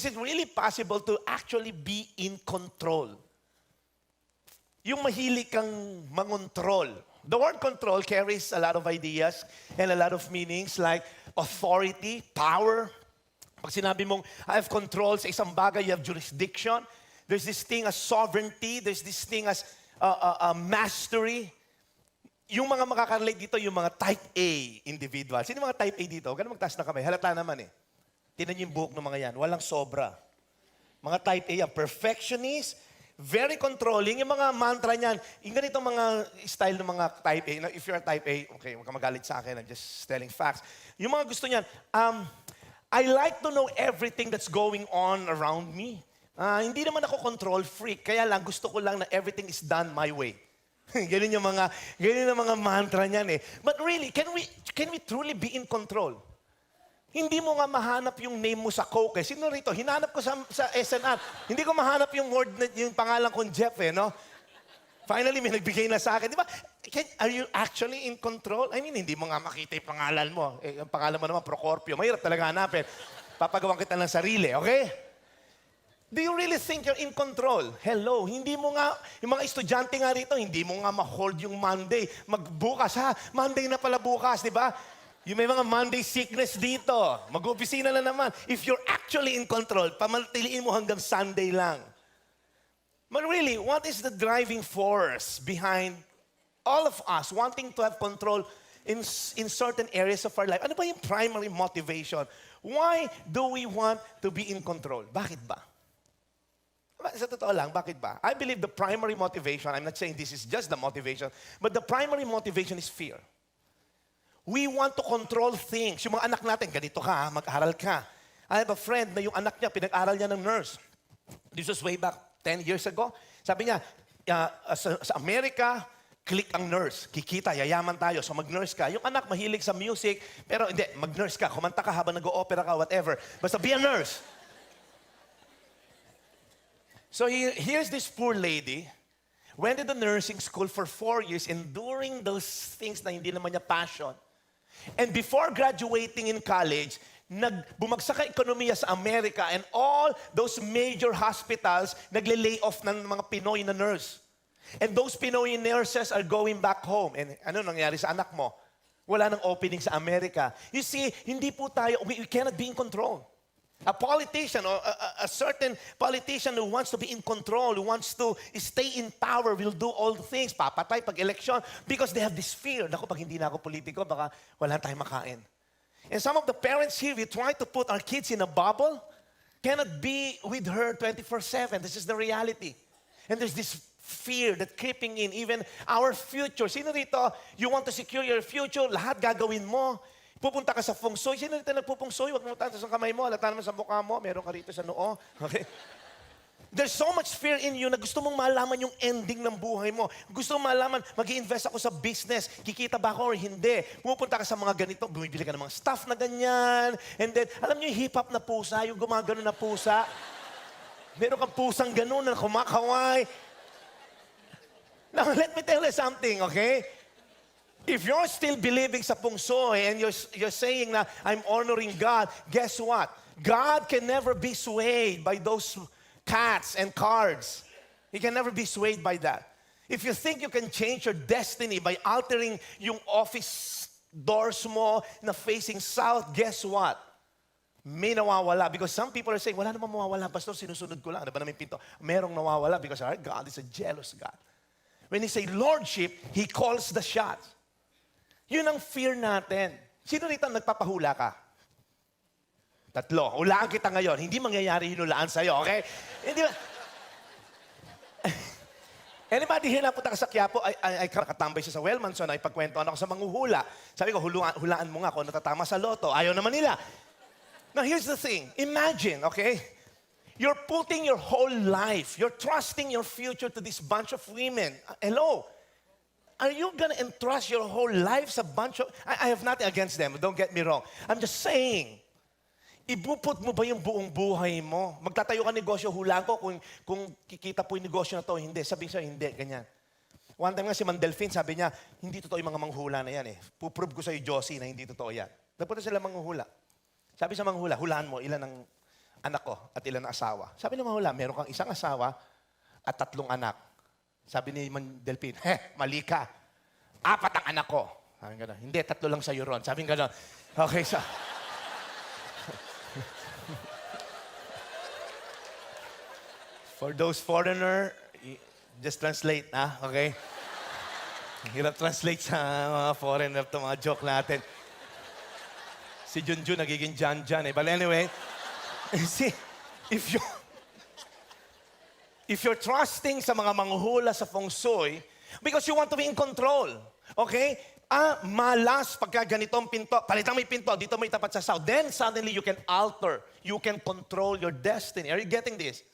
Is it really possible to actually be in control? Yung mahilig kang mangontrol. The word control carries a lot of ideas and a lot of meanings like authority, power. Pag sinabi mong, I have control sa isang bagay, you have jurisdiction. There's this thing as sovereignty. There's this thing as mastery. Yung mga makakarelate dito, yung mga type A individual. Sino mga type A dito? Ganun magtaas na kamay. Halata naman eh. Tingnan niyo yung buhok ng mga yan. Walang sobra. Mga type A yan. Perfectionist, very controlling. Yung mga mantra niyan, yung ganitong mga style ng mga type A. Now, if you're a type A, okay, huwag ka magalit sa akin. I'm just telling facts. Yung mga gusto niyan, I like to know everything that's going on around me. Hindi naman ako control freak. Kaya lang, gusto ko lang na everything is done my way. Ganun yung mga mantra niyan eh. But really, can we truly be in control? Hindi mo nga mahanap yung name mo sa Coke eh. Sino rito? Hinanap ko sa SNR. Hindi ko mahanap yung word, yung pangalan kong Jeff eh, no? Finally, may nagbigay na sa akin. Di ba? Are you actually in control? I mean, hindi mo nga makita yung pangalan mo. Eh, ang pangalan mo naman, Procorpio. Mahirap talaga hanapin. Papagawan kita ng sarili, okay? Do you really think you're in control? Hello, hindi mo nga, yung mga estudyante nga rito, hindi mo nga ma-hold yung Monday. Magbukas ha, Monday na pala bukas, di ba? Yung may mga Monday sickness dito. Mag-opisina na naman. If you're actually in control, pamatiliin mo hanggang Sunday lang. But really, what is the driving force behind all of us wanting to have control in certain areas of our life? Ano ba yung primary motivation? Why do we want to be in control? Bakit ba? Sa totoo lang, bakit ba? I believe the primary motivation, I'm not saying this is just the motivation, but the primary motivation is fear. We want to control things. Yung mga anak natin, ganito ka, mag-aral ka. I have a friend na yung anak niya, pinag-aral niya ng nurse. This was way back 10 years ago. Sabi niya, sa Amerika, click ang nurse. Kikita, yayaman tayo. So mag-nurse ka. Yung anak mahilig sa music, pero hindi, mag-nurse ka. Kumanta ka habang nag-o-opera ka, whatever. Basta be a nurse. So here's this poor lady, went to the nursing school for 4 years, enduring those things na hindi naman niya passion. And before graduating in college, bumagsak ang ekonomiya sa Amerika and all those major hospitals nagle-lay off ng mga Pinoy na nurse. And those Pinoy nurses are going back home. And ano nangyari sa anak mo? Wala nang opening sa Amerika. You see, hindi po tayo, we cannot be in control. A politician or a certain politician who wants to be in control, who wants to stay in power, will do all the things. Papatay pag election because they have this fear. Naku, pag hindi na ako politiko, baka wala tayong makain. And some of the parents here, we try to put our kids in a bubble, cannot be with her 24/7. This is the reality. And there's this fear that creeping in, even our future. Sino rito, you want to secure your future, lahat gagawin mo. Pupunta ka sa feng shui. Sino rito nagpupeng shui? Huwag mo tayo sa kamay mo. Halata naman sa mukha mo. Meron ka rito sa noo. Okay? There's so much fear in you na gusto mong malaman yung ending ng buhay mo. Gusto mong malaman, mag-i-invest ako sa business. Kikita ba ako or hindi? Pupunta ka sa mga ganito. Bumibili ka ng mga stuff na ganyan. And then, alam niyo yung hip-hop na pusa, yung gumagano na pusa. Meron kang pusang ganun na kumakaway. Now, let me tell you something, okay? If you're still believing sa feng shui and you're saying na I'm honoring God, guess what? God can never be swayed by those cats and cards. He can never be swayed by that. If you think you can change your destiny by altering yung office doors mo na facing south, guess what? May nawawala. Because some people are saying, wala namang mawawala. Pastor, sinusunod ko lang. Ano ba namin pinto? Merong nawawala because our God is a jealous God. When He say lordship, He calls the shots. Yun ang fear natin. Sino rito nagpapahula ka? Tatlo. Hulaan kita ngayon. Hindi mangyayari hinulaan sa'yo, okay? Hindi ba? Anybody here na punta ka sa Quiapo, ay katambay siya sa Wellmanson, ay pagkwentuhan ako sa manghuhula. Sabi ko, hulaan mo nga kung natatama sa loto. Ayaw naman nila. Now, here's the thing. Imagine, okay? You're putting your whole life, you're trusting your future to this bunch of women. Hello? Are you gonna entrust your whole life sa bunch of... I have nothing against them, don't get me wrong. I'm just saying, ibuput mo ba yung buong buhay mo? Magtatayo ka negosyo, hulaan ko kung kikita po yung negosyo na to, hindi. Sabi siya, hindi, ganyan. One time nga si Mandelfin, sabi niya, hindi totoo yung mga manghula na yan eh. Puprove ko sa'yo, Josie, na hindi totoo yan. Napunta sila manghula. Sabi sa manghula, hulaan mo, ilan ang anak ko at ilan na asawa? Sabi ng mahula, meron kang isang asawa at 3 anak. Sabi ni Man Delpin, mali ka. 4 ang anak ko. Sabi gano'n, hindi, 3 lang sa'yo ron. Sabi gano'n, okay, so... For those foreigner, just translate, okay? Hirap translate sa mga foreigner to mga joke natin. Si Junjun nagiging Jan eh. But anyway, see, if you're trusting sa mga manghuhula sa feng shui, because you want to be in control, okay? Malas pagka ganitong pinto, palitan mo yung pinto, dito mo itapat sa south. Then suddenly you can alter, you can control your destiny. Are you getting this?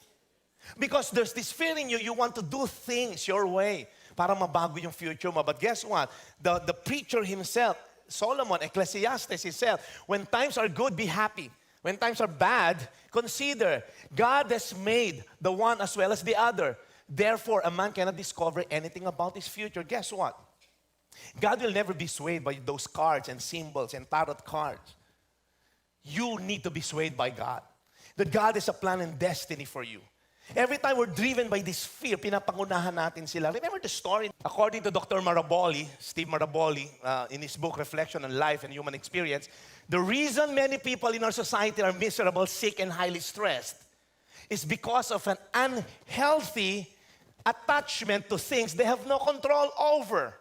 Because there's this fear in you, you want to do things your way para mabago yung future mo. But guess what? The preacher himself, Solomon, Ecclesiastes himself, when times are good, be happy. When times are bad, consider God has made the one as well as the other. Therefore, a man cannot discover anything about his future. Guess what? God will never be swayed by those cards and symbols and tarot cards. You need to be swayed by God. That God has a plan and destiny for you. Every time we're driven by this fear, pinapangunahan natin sila. Remember the story? According to Dr. Maraboli, Steve Maraboli, in his book, Reflection on Life and Human Experience, the reason many people in our society are miserable, sick, and highly stressed is because of an unhealthy attachment to things they have no control over.